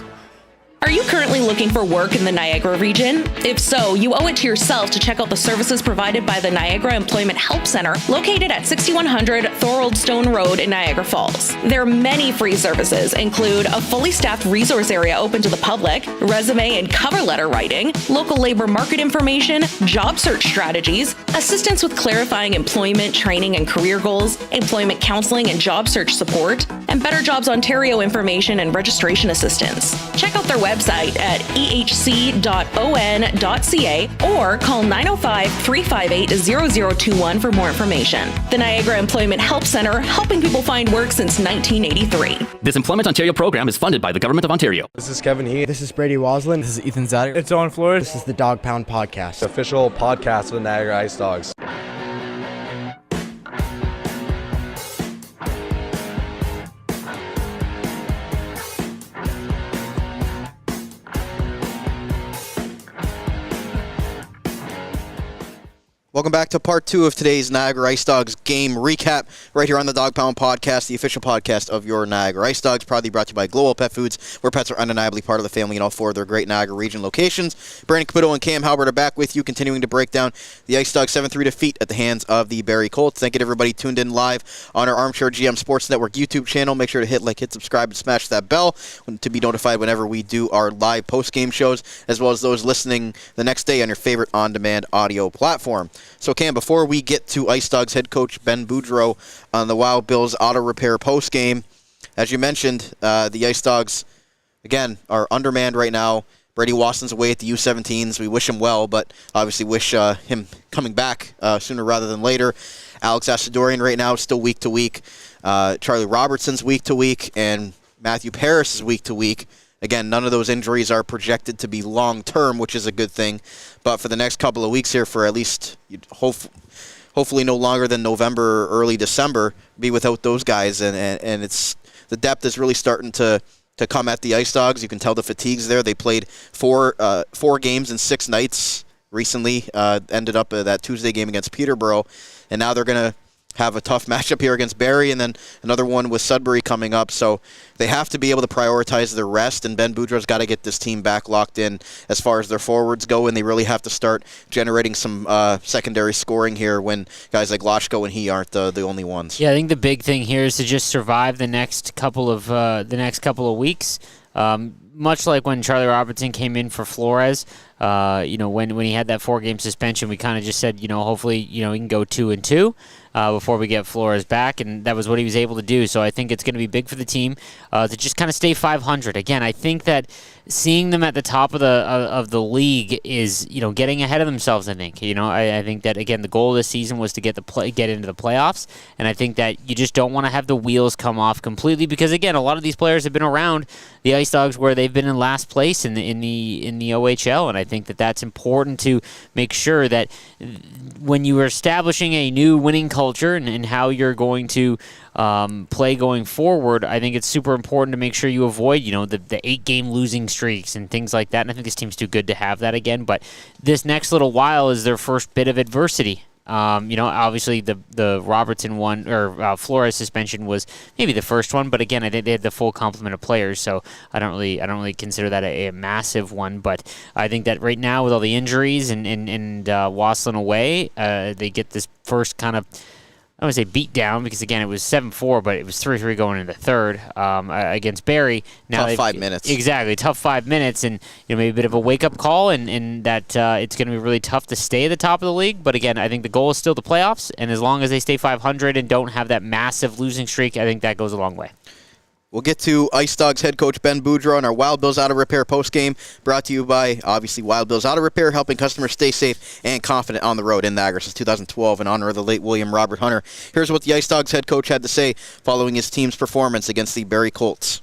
Are you currently looking for work in the Niagara region? If so, you owe it to yourself to check out the services provided by the Niagara Employment Help Center, located at 6100 Thorold Stone Road in Niagara Falls. Their many free services include a fully staffed resource area open to the public, resume and cover letter writing, local labor market information, job search strategies, assistance with clarifying employment, training, and career goals, employment counseling and job search support, and Better Jobs Ontario information and registration assistance. Check out their website at ehc.on.ca or call 905-358-0021 for more information. The Niagara Employment Help Center, helping people find work since 1983. This Employment Ontario program is funded by the Government of Ontario. This is Kevin He. This is Brady Waslin. This is Ethan Zadig. It's Owen Flores. This is the Dog Pound Podcast, the official podcast of the Niagara IceDogs. Welcome back to part 2 of today's Niagara IceDogs game recap right here on the Dog Pound Podcast, the official podcast of your Niagara IceDogs, proudly brought to you by Global Pet Foods, where pets are undeniably part of the family in all 4 of their great Niagara region locations. Brandon Caputo and Cam Halbert are back with you, continuing to break down the IceDogs 7-3 defeat at the hands of the Barrie Colts. Thank you to everybody tuned in live on our Armchair GM Sports Network YouTube channel. Make sure to hit like, hit subscribe, and smash that bell to be notified whenever we do our live post-game shows, as well as those listening the next day on your favorite on-demand audio platform. So, Cam, before we get to IceDogs head coach Ben Boudreau on the Wild Bills auto repair post-game, as you mentioned, the IceDogs, again, are undermanned right now. Brady Watson's away at the U17s. We wish him well, but obviously wish him coming back sooner rather than later. Alex Asadorian right now is still week to week. Charlie Robertson's week to week, and Matthew Paris is week to week. Again, none of those injuries are projected to be long-term, which is a good thing. But for the next couple of weeks here, for at least hopefully no longer than November or early December, be without those guys. And it's the depth is really starting to come at the IceDogs. You can tell the fatigue's there. They played four games in 6 nights recently, ended up that Tuesday game against Peterborough. And now they're going to have a tough matchup here against Barrie, and then another one with Sudbury coming up. So they have to be able to prioritize their rest, and Ben Boudreau's got to get this team back locked in as far as their forwards go, and they really have to start generating some secondary scoring here when guys like Loshko and he aren't the only ones. Yeah, I think the big thing here is to just survive the next couple of weeks. Much like when Charlie Robertson came in for Flores, when he had that 4-game suspension, we kind of just said, hopefully, he can go 2-2 before we get Flores back, and that was what he was able to do. So I think it's going to be big for the team to just kind of stay 500. Again, I think that seeing them at the top of the league is, getting ahead of themselves. I think, I think that again the goal of this season was to get into the playoffs, and I think that you just don't want to have the wheels come off completely because again, a lot of these players have been around the IceDogs where they've been in last place in the OHL, and I think that that's important to make sure that when you are establishing a new winning culture and how you're going to play going forward, I think it's super important to make sure you avoid, the 8-game losing streaks and things like that. And I think this team's too good to have that again. But this next little while is their first bit of adversity. Obviously the Robertson one or Flores suspension was maybe the first one, but again, I think they had the full complement of players, so I don't really consider that a massive one. But I think that right now with all the injuries and Waslin away, they get this first kind of, I don't want to say beat down because again it was 7-4, but it was 3-3 going into the third against Barrie. Now tough 5 minutes. Exactly, tough 5 minutes, and maybe a bit of a wake-up call, and that it's going to be really tough to stay at the top of the league. But again, I think the goal is still the playoffs, and as long as they stay 500 and don't have that massive losing streak, I think that goes a long way. We'll get to IceDogs head coach Ben Boudreau and our Wild Bills Auto Repair postgame, brought to you by, obviously, Wild Bills Auto Repair, helping customers stay safe and confident on the road in Niagara since 2012 in honor of the late William Robert Hunter. Here's what the IceDogs head coach had to say following his team's performance against the Barrie Colts.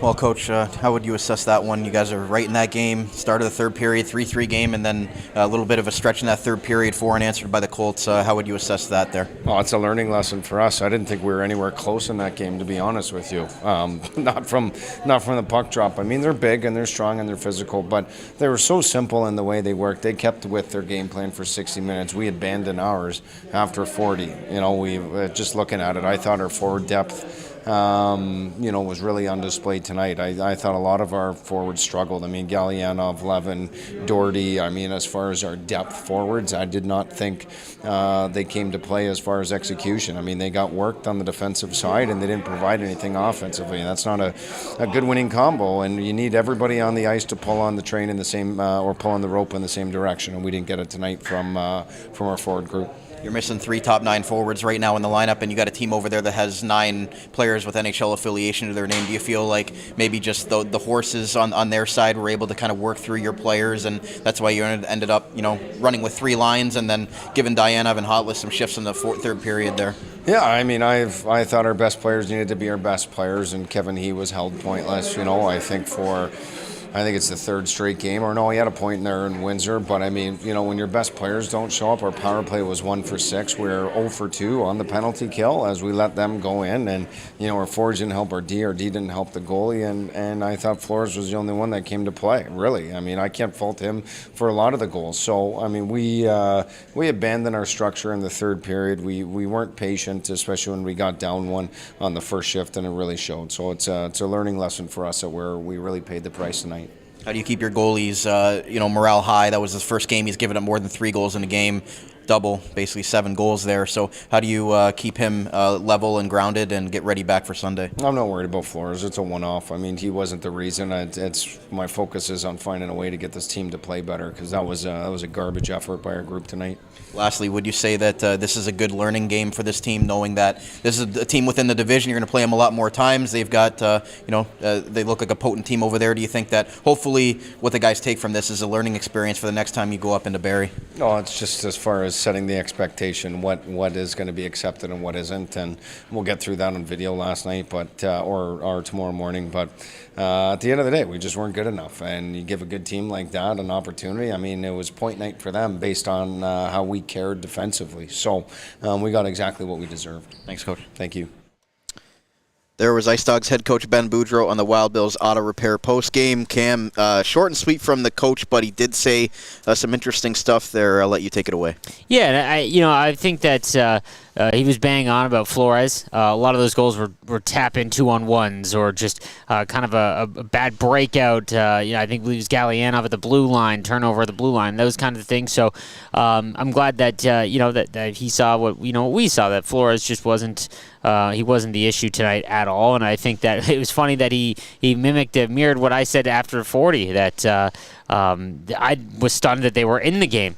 Well, Coach, how would you assess that one? You guys are right in that game, start of the third period, 3-3 game, and then a little bit of a stretch in that third period, 4 unanswered by the Colts. How would you assess that there? Oh, it's a learning lesson for us. I didn't think we were anywhere close in that game, to be honest with you. Not from the puck drop. I mean, they're big and they're strong and they're physical, but they were so simple in the way they worked. They kept with their game plan for 60 minutes. We abandoned ours after 40. We just looking at it, I thought our forward depth was really on display tonight. I thought a lot of our forwards struggled. I mean, Galyanov, Levin, Doherty. I mean, as far as our depth forwards, I did not think they came to play as far as execution. I mean, they got worked on the defensive side and they didn't provide anything offensively. And that's not a good winning combo. And you need everybody on the ice to pull on the train in the same or pull on the rope in the same direction. And we didn't get it tonight from our forward group. You're missing 3 top 9 forwards right now in the lineup, and you got a team over there that has 9 players with NHL affiliation to their name. Do you feel like maybe just the horses on their side were able to kind of work through your players, and that's why you ended up running with 3 lines and then giving Dianov and Hotless some shifts in the third period there? Yeah, I mean, I thought our best players needed to be our best players, and Kevin He was held pointless. I think for I think it's the third straight game. Or no, he had a point in there in Windsor. But I mean, when your best players don't show up, our power play was 1 for 6. We're 0 for 2 on the penalty kill as we let them go in. And, our forwards didn't help our D didn't help the goalie. And I thought Flores was the only one that came to play, really. I mean, I can't fault him for a lot of the goals. So, I mean, we abandoned our structure in the third period. We weren't patient, especially when we got down 1 on the first shift, and it really showed. So it's a learning lesson for us where we really paid the price tonight. How do you keep your goalies, morale high? That was his first game. He's given up more than 3 goals in a game, double, basically 7 goals there. So how do you keep him level and grounded and get ready back for Sunday? I'm not worried about Flores. It's a one-off. I mean, he wasn't the reason. My focus is on finding a way to get this team to play better, because that was a garbage effort by our group tonight. Lastly, would you say that this is a good learning game for this team, knowing that this is a team within the division? You're going to play them a lot more times. They've got, they look like a potent team over there. Do you think that hopefully what the guys take from this is a learning experience for the next time you go up into Barrie? No, it's just as far as setting the expectation, what is going to be accepted and what isn't, and we'll get through that on video last night, but or tomorrow morning. But at the end of the day, we just weren't good enough, and you give a good team like that an opportunity. I mean, it was point night for them based on how we cared defensively. So we got exactly what we deserved. Thanks, Coach. Thank you. There was IceDogs head coach Ben Boudreau on the Wild Bills auto repair post-game. Cam, short and sweet from the coach, but he did say some interesting stuff there. I'll let you take it away. Yeah, I think that he was bang on about Flores. A lot of those goals were tap-in 2-on-1s or just kind of a bad breakout. I think it was Gallianov at the blue line, turnover at the blue line, those kinds of things. So I'm glad that that he saw what we saw, that Flores just wasn't. He wasn't the issue tonight at all, and I think that it was funny that he mirrored what I said after 40, that I was stunned that they were in the game,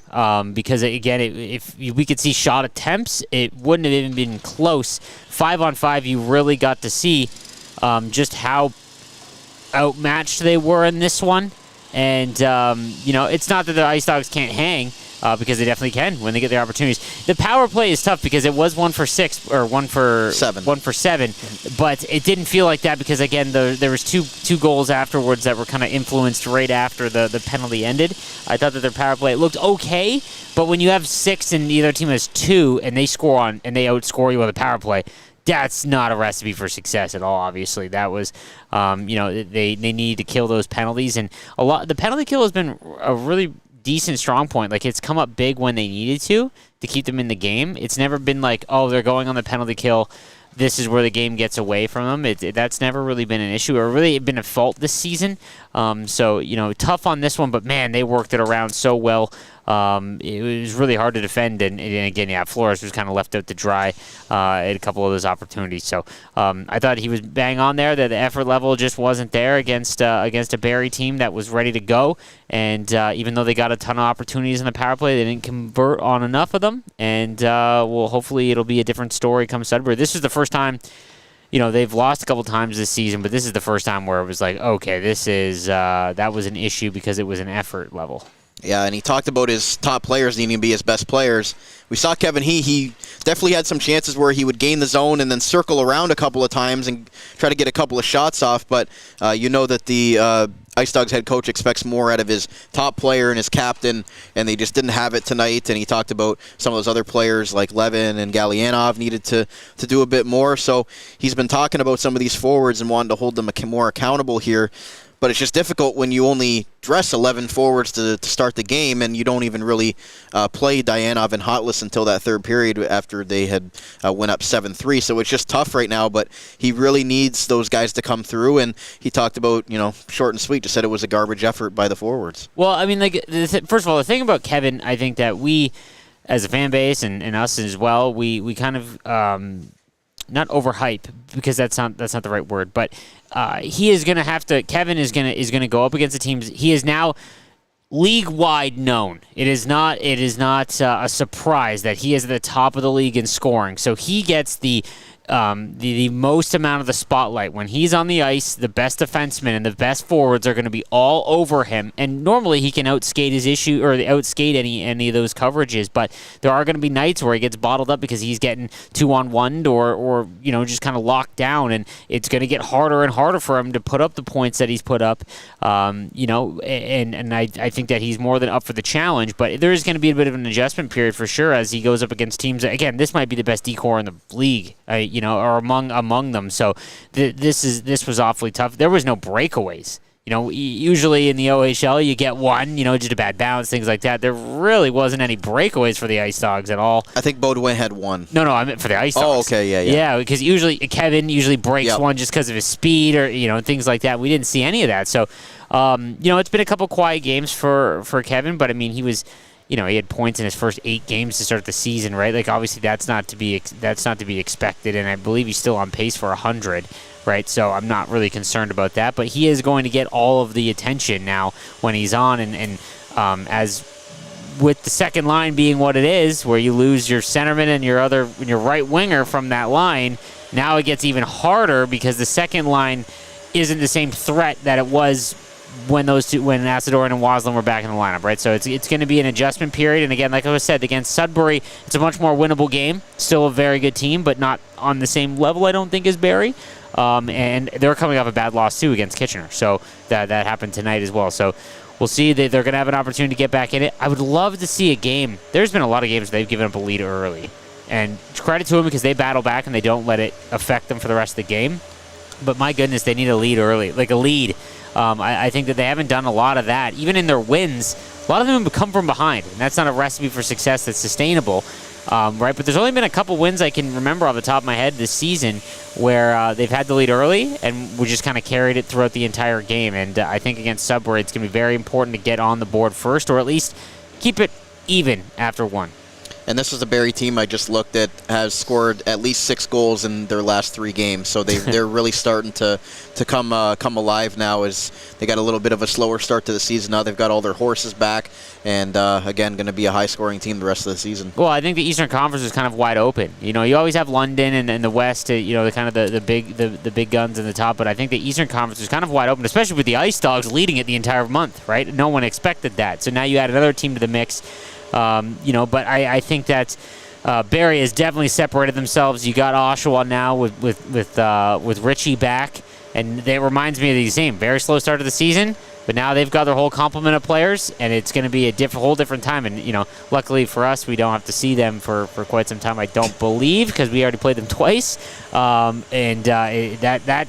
because, again, if we could see shot attempts, it wouldn't have even been close. 5-on-5, you really got to see just how outmatched they were in this one, and, it's not that the IceDogs can't hang, because they definitely can when they get their opportunities. The power play is tough because it was 1 for 6 or 1 for 7. 1 for 7, but it didn't feel like that because, again, there was two goals afterwards that were kind of influenced right after the penalty ended. I thought that their power play looked okay, but when you have 6 and the other team has 2 and they outscore you with a power play, that's not a recipe for success at all. Obviously, that was, they need to kill those penalties, and the penalty kill has been a really decent strong point. Like, it's come up big when they needed to keep them in the game. It's never been like, oh, they're going on the penalty kill, this is where the game gets away from them. That's never really been an issue or really been a fault this season. So, tough on this one, but man, they worked it around so well. It was really hard to defend, and again, Flores was kind of left out to dry at a couple of those opportunities. So I thought he was bang on there, that the effort level just wasn't there against a Barrie team that was ready to go. And even though they got a ton of opportunities in the power play, they didn't convert on enough of them. And hopefully it'll be a different story come Sudbury. This is the first time. They've lost a couple times this season, but this is the first time where it was like, okay, this is that was an issue because it was an effort level. Yeah, and he talked about his top players needing to be his best players. We saw Kevin he definitely had some chances where he would gain the zone and then circle around a couple of times and try to get a couple of shots off, but that the IceDogs head coach expects more out of his top player and his captain, and they just didn't have it tonight. And he talked about some of those other players like Levin and Gallianov needed to do a bit more. So he's been talking about some of these forwards and wanting to hold them more accountable here. But it's just difficult when you only dress 11 forwards to start the game, and you don't even really play Dianov and Hotless until that third period after they had went up 7-3. So it's just tough right now, but he really needs those guys to come through. And he talked about, short and sweet, just said it was a garbage effort by the forwards. Well, I mean, first of all, the thing about Kevin, I think that we, as a fan base and us as well, we kind of not overhype, because that's not the right word, but he is going to have to. Kevin is going to go up against the teams. He is now league-wide known. It is not a surprise that he is at the top of the league in scoring. So he gets the the most amount of the spotlight. When he's on the ice, the best defensemen and the best forwards are going to be all over him. And normally he can outskate his issue or outskate any of those coverages. But there are going to be nights where he gets bottled up because he's getting 2-on-1 or just kind of locked down. And it's going to get harder and harder for him to put up the points that he's put up. And I think that he's more than up for the challenge. But there is going to be a bit of an adjustment period for sure as he goes up against teams. Again, this might be the best D-core in the league. Or among them. So this was awfully tough. There was no breakaways. Usually in the OHL you get one, just a bad bounce, things like that. There really wasn't any breakaways for the IceDogs at all. I think Boudreau had one. No, I meant for the IceDogs. Oh, okay, yeah. Yeah, because usually Kevin breaks one just because of his speed or things like that. We didn't see any of that. So, it's been a couple quiet games for Kevin, but I mean he was. He had points in his first 8 games to start the season, right? Like obviously that's not to be expected, and I believe he's still on pace for 100, right? So I'm not really concerned about that, but he is going to get all of the attention now when he's on, and as with the second line being what it is, where you lose your centerman and your right winger from that line, now it gets even harder because the second line isn't the same threat that it was when Asadorian and Waslin were back in the lineup, right? So it's going to be an adjustment period. And again, like I said, against Sudbury, it's a much more winnable game. Still a very good team, but not on the same level, I don't think, as Barrie. And they're coming off a bad loss, too, against Kitchener. So that happened tonight as well. So we'll see. They're going to have an opportunity to get back in it. I would love to see a game. There's been a lot of games where they've given up a lead early. And credit to them because they battle back and they don't let it affect them for the rest of the game. But my goodness, they need a lead early, like a lead. I think that they haven't done a lot of that. Even in their wins, a lot of them come from behind, and that's not a recipe for success that's sustainable, right? But there's only been a couple wins I can remember off the top of my head this season where they've had the lead early, and we just kind of carried it throughout the entire game. And I think against Sudbury, it's going to be very important to get on the board first, or at least keep it even after one. And this is a Barrie team I just looked at has scored at least 6 goals in their last 3 games. So they're really starting to come alive now as they got a little bit of a slower start to the season. Now they've got all their horses back and, again, going to be a high-scoring team the rest of the season. Well, I think the Eastern Conference is kind of wide open. You always have London and the West, the kind of the big guns in the top. But I think the Eastern Conference is kind of wide open, especially with the IceDogs leading it the entire month, right? No one expected that. So now you add another team to the mix. But I think that Barrie has definitely separated themselves. You got Oshawa now with Richie back, and it reminds me of the same very slow start of the season. But now they've got their whole complement of players, and it's going to be a whole different time. And luckily for us, we don't have to see them for quite some time. I don't believe because we already played them twice. That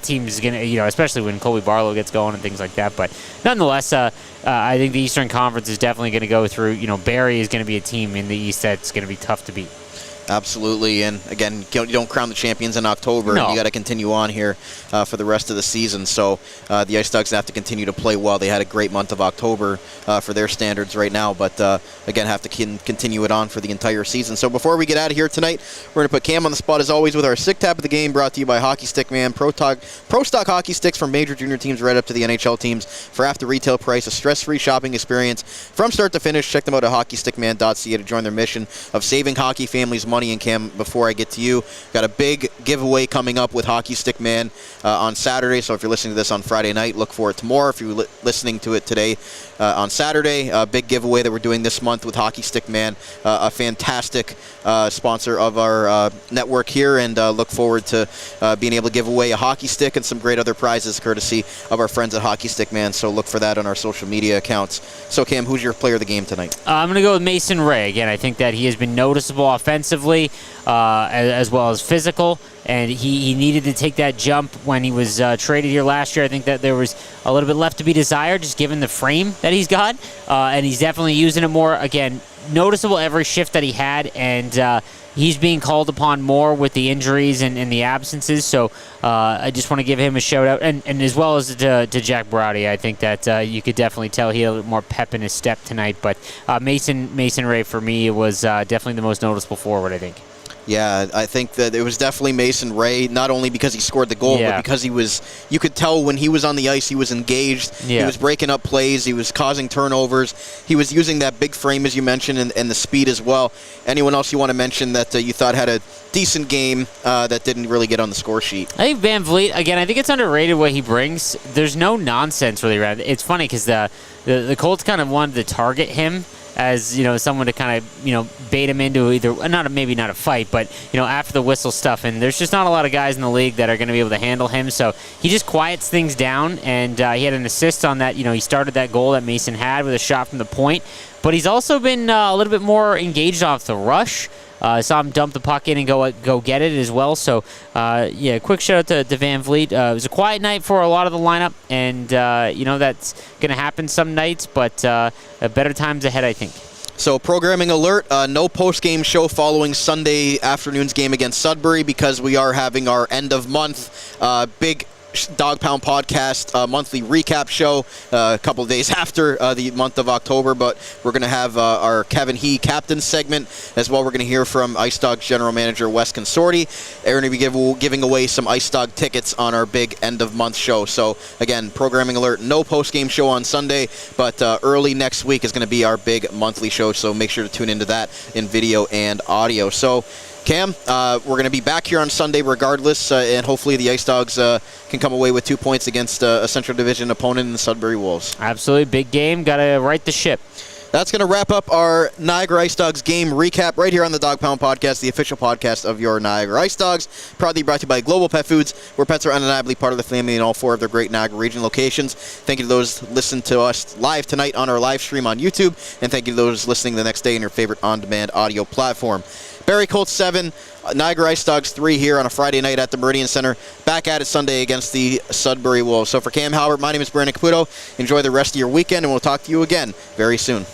team is going to, especially when Colby Barlow gets going and things like that. But nonetheless, I think the Eastern Conference is definitely going to go through. Barrie is going to be a team in the East that's going to be tough to beat. Absolutely, and again, you don't crown the champions in October. No. You got to continue on here for the rest of the season. So the IceDogs have to continue to play well. They had a great month of October for their standards right now, but again, have to continue it on for the entire season. So before we get out of here tonight, we're going to put Cam on the spot as always with our Sick Tap of the Game, brought to you by Hockey Stick Man. Pro stock hockey sticks from major junior teams right up to the NHL teams for half the retail price. A stress-free shopping experience from start to finish. Check them out at hockeystickman.ca to join their mission of saving hockey families money. And Cam, before I get to you, got a big giveaway coming up with Hockey Stick Man on Saturday. So if you're listening to this on Friday night, look for it tomorrow. If you're listening to it today on Saturday, a big giveaway that we're doing this month with Hockey Stick Man, a fantastic sponsor of our network here, and look forward to being able to give away a hockey stick and some great other prizes courtesy of our friends at Hockey Stick Man. So look for that on our social media accounts. So Cam, who's your player of the game tonight? I'm going to go with Mason Ray. Again, I think that he has been noticeable offensively as well as physical, and he needed to take that jump when he was traded here last year. I think that there was a little bit left to be desired just given the frame that he's got, and he's definitely using it more. Again, noticeable every shift that he had, and he's being called upon more with the injuries and the absences, so I just want to give him a shout-out, and as well as to Jack Brody. I think that you could definitely tell he had a little more pep in his step tonight, but Mason Ray, for me, was definitely the most noticeable forward, I think. Yeah, I think that it was definitely Mason Ray, not only because he scored the goal, but because you could tell when he was on the ice, he was engaged. He was breaking up plays. He was causing turnovers. He was using that big frame, as you mentioned, and the speed as well. Anyone else you want to mention that you thought had a decent game that didn't really get on the score sheet? I think Van Vliet, again, I think it's underrated what he brings. There's no nonsense really around it. It's funny because the Colts kind of wanted to target him as, someone to kind of, bait him into either, maybe not a fight, but, after the whistle stuff. And there's just not a lot of guys in the league that are going to be able to handle him. So he just quiets things down, and he had an assist on that. He started that goal that Mason had with a shot from the point. But he's also been a little bit more engaged off the rush. Saw him dump the puck in and go get it as well. So, quick shout out to Van Vliet. It was a quiet night for a lot of the lineup, and, that's going to happen some nights, but better times ahead, I think. So, programming alert, no post-game show following Sunday afternoon's game against Sudbury because we are having our end-of-month big Dog Pound podcast monthly recap show a couple of days after the month of October, but we're going to have our Kevin He captain segment as well. We're going to hear from IceDogs general manager Wes Consorti. They're going to be giving away some IceDog tickets on our big end of month show. So again, programming alert, no post game show on Sunday, but early next week is going to be our big monthly show, so make sure to tune into that in video and audio. So Cam, we're going to be back here on Sunday regardless, and hopefully the IceDogs can come away with 2 points against a Central Division opponent in the Sudbury Wolves. Absolutely. Big game. Got to right the ship. That's going to wrap up our Niagara IceDogs game recap right here on the Dog Pound Podcast, the official podcast of your Niagara IceDogs. Proudly brought to you by Global Pet Foods, where pets are undeniably part of the family in all 4 of their great Niagara region locations. Thank you to those listening to us live tonight on our live stream on YouTube, and thank you to those listening the next day in your favorite on-demand audio platform. Barrie Colts 7, Niagara IceDogs 3 here on a Friday night at the Meridian Centre. Back at it Sunday against the Sudbury Wolves. So for Cam Halbert, my name is Brandon Caputo. Enjoy the rest of your weekend, and we'll talk to you again very soon.